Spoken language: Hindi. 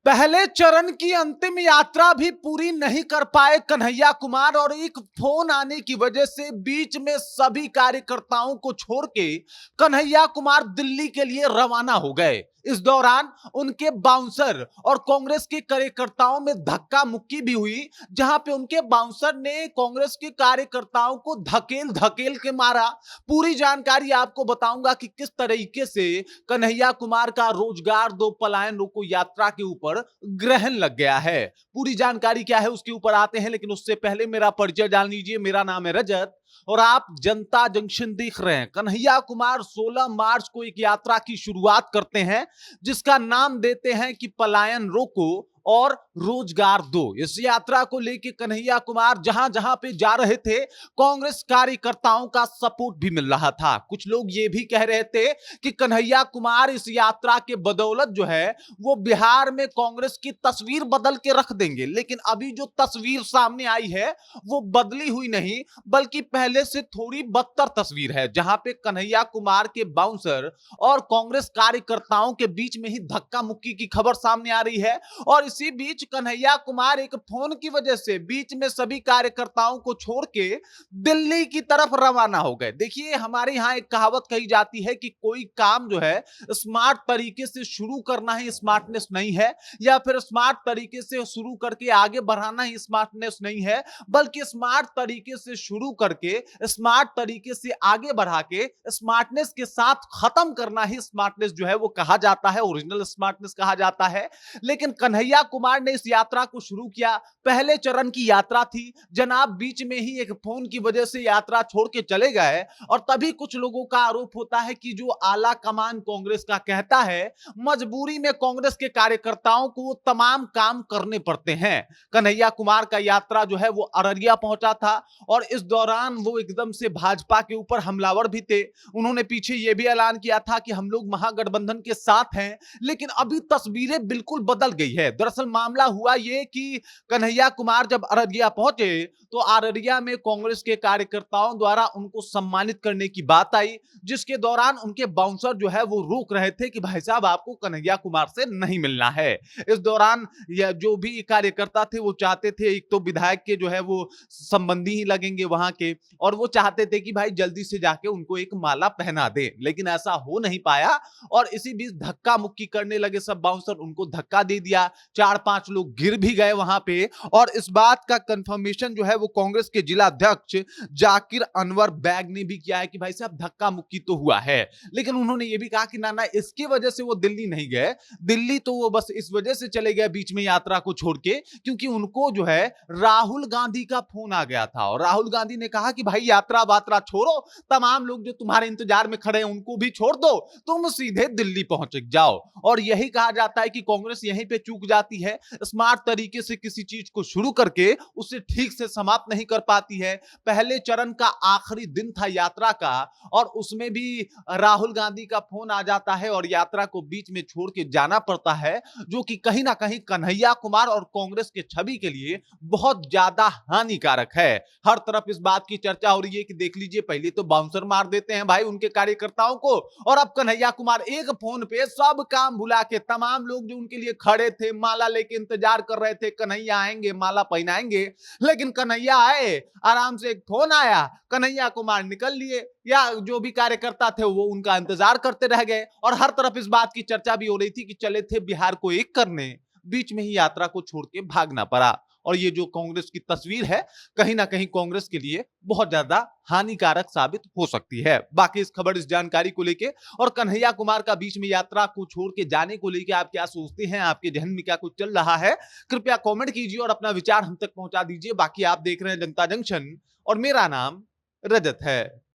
पहले चरण की अंतिम यात्रा भी पूरी नहीं कर पाए कन्हैया कुमार और एक फोन आने की वजह से बीच में सभी कार्यकर्ताओं को छोड़ के कन्हैया कुमार दिल्ली के लिए रवाना हो गए। इस दौरान उनके बाउंसर और कांग्रेस के कार्यकर्ताओं में धक्का मुक्की भी हुई, जहां पे उनके बाउंसर ने कांग्रेस के कार्यकर्ताओं को धकेल धकेल के मारा। पूरी जानकारी आपको बताऊंगा कि किस तरीके से कन्हैया कुमार का रोजगार दो पलायन रोको यात्रा के ऊपर ग्रहण लग गया है। पूरी जानकारी क्या है उसके ऊपर आते हैं, लेकिन उससे पहले मेरा परिचय जान लीजिए। मेरा नाम है रजत और आप जनता जंक्शन देख रहे हैं। कन्हैया कुमार 16 मार्च को एक यात्रा की शुरुआत करते हैं जिसका नाम देते हैं कि पलायन रोको और रोजगार दो। इस यात्रा को लेकर कन्हैया कुमार जहां जहां पे जा रहे थे कांग्रेस कार्यकर्ताओं का सपोर्ट भी मिल रहा था। कुछ लोग ये भी कह रहे थे कि कन्हैया कुमार इस यात्रा के बदौलत जो है वो बिहार में कांग्रेस की तस्वीर बदल के रख देंगे। लेकिन अभी जो तस्वीर सामने आई है वो बदली हुई नहीं बल्कि पहले से थोड़ी बदतर तस्वीर है, जहां पे कन्हैया कुमार के बाउंसर और कांग्रेस कार्यकर्ताओं के बीच में ही धक्का मुक्की की खबर सामने आ रही है। और इसी बीच कन्हैया कुमार एक फोन की वजह से बीच में सभी कार्यकर्ताओं को छोड़ के दिल्ली की तरफ रवाना हो गए। देखिए, हमारे यहां एक कहावत कही जाती है कि कोई काम जो है स्मार्ट तरीके से शुरू करना ही स्मार्टनेस नहीं है, या फिर स्मार्ट तरीके से शुरू करके आगे बढ़ाना ही स्मार्टनेस नहीं है, बल्कि स्मार्ट तरीके से शुरू करके स्मार्ट तरीके से आगे बढ़ा के स्मार्टनेस के साथ खत्म करना ही स्मार्टनेस जो है वो कहा जाता है, ओरिजिनल स्मार्टनेस कहा जाता है। लेकिन कन्हैया कुमार ने इस यात्रा को शुरू किया। पहले चरण की यात्रा थी जनाब, बीच में ही एक फोन की वजह से यात्रा छोड़ के चले गए। और तभी कुछ लोगों का आरोप होता है कि जो आला कमान कांग्रेस का कहता है, मजबूरी में कांग्रेस के कार्यकर्ताओं को तमाम काम करने पड़ते हैं। कन्हैया कुमार का यात्रा जो है वो अररिया पहुंचा था और इस दौरान वो एकदम से भाजपा के ऊपर हमलावर भी थे। उन्होंने पीछे यह भी ऐलान किया था कि हम लोग महागठबंधन के साथ हैं। लेकिन अभी तस्वीरें बिल्कुल बदल गई है। दरअसल मामला हुआ ये कि कन्हैया कुमार जब अररिया पहुंचे तो अररिया में कांग्रेस के कार्यकर्ताओं द्वारा उनको सम्मानित करने की बात आई, जिसके दौरान उनके बाउंसर जो है वो रोक रहे थे कि भाई साहब आपको कन्हैया कुमार से नहीं मिलना है। इस दौरान जो भी कार्यकर्ता थे वो चाहते थे, एक तो विधायक के जो है वो संबंधी ही लगेंगे वहां के, और वो चाहते थे कि भाई जल्दी से जाके उनको एक माला पहना दे, लेकिन ऐसा हो नहीं पाया। और इसी बीच धक्का मुक्की करने लगे सब बाउंसर, उनको धक्का दे दिया। 4-5 लोग गिर भी गए वहां पे। और इस बात का कंफर्मेशन जो है वो कांग्रेस के जिला अध्यक्ष जाकिर अनवर बैग ने भी किया है कि भाई साहब धक्का मुक्की तो हुआ है। लेकिन उन्होंने ये भी कहा कि ना ना इसकी वजह से वो दिल्ली नहीं गए, दिल्ली तो वो बस इस वजह से चले गए बीच में यात्रा को छोड़ के क्योंकि उनको जो है राहुल गांधी का फोन आ गया था। और राहुल गांधी ने कहा कि भाई यात्रा वात्रा छोड़ो, तमाम लोग जो तुम्हारे इंतजार में खड़े हैं उनको भी छोड़ दो, तुम सीधे दिल्ली पहुंच जाओ। और यही कहा जाता है कि कांग्रेस यहीं पे चूक जाती है, स्मार्ट तरीके से किसी चीज को शुरू करके उसे ठीक से समाप्त नहीं कर पाती है। पहले चरण का आखिरी दिन था यात्रा का और उसमें भी राहुल गांधी का फोन आ जाता है और यात्रा को बीच में छोड़ के जाना पड़ता है, जो कि कहीं ना कहीं कन्हैया कुमार और कांग्रेस के छवि के लिए बहुत ज्यादा हानिकारक है। हर तरफ इस बात की चर्चा हो रही है कि देख लीजिए, पहले तो बाउंसर मार देते हैं भाई उनके कार्यकर्ताओं को, और अब कन्हैया कुमार एक फोन पे सब काम भुला के, तमाम लोग जो उनके लिए खड़े थे, माला लेके इंतजार कर रहे थे कन्हैया आएंगे माला पहनाएंगे, लेकिन कन्हैया आए, आराम से एक फोन आया, कन्हैया कुमार निकल लिए, या जो भी कार्यकर्ता थे वो उनका इंतजार करते रह गए। और हर तरफ इस बात की चर्चा भी हो रही थी कि चले थे बिहार को एक करने, बीच में ही यात्रा को छोड़ के भागना पड़ा। और ये जो कांग्रेस की तस्वीर है कहीं ना कहीं कांग्रेस के लिए बहुत ज्यादा हानिकारक साबित हो सकती है। बाकी इस खबर, इस जानकारी को लेके और कन्हैया कुमार का बीच में यात्रा को छोड़ के जाने को लेके आप क्या सोचते हैं, आपके जहन में क्या कुछ चल रहा है, कृपया कमेंट कीजिए और अपना विचार हम तक पहुंचा दीजिए। बाकी आप देख रहे हैं जनता जंक्शन और मेरा नाम रजत है।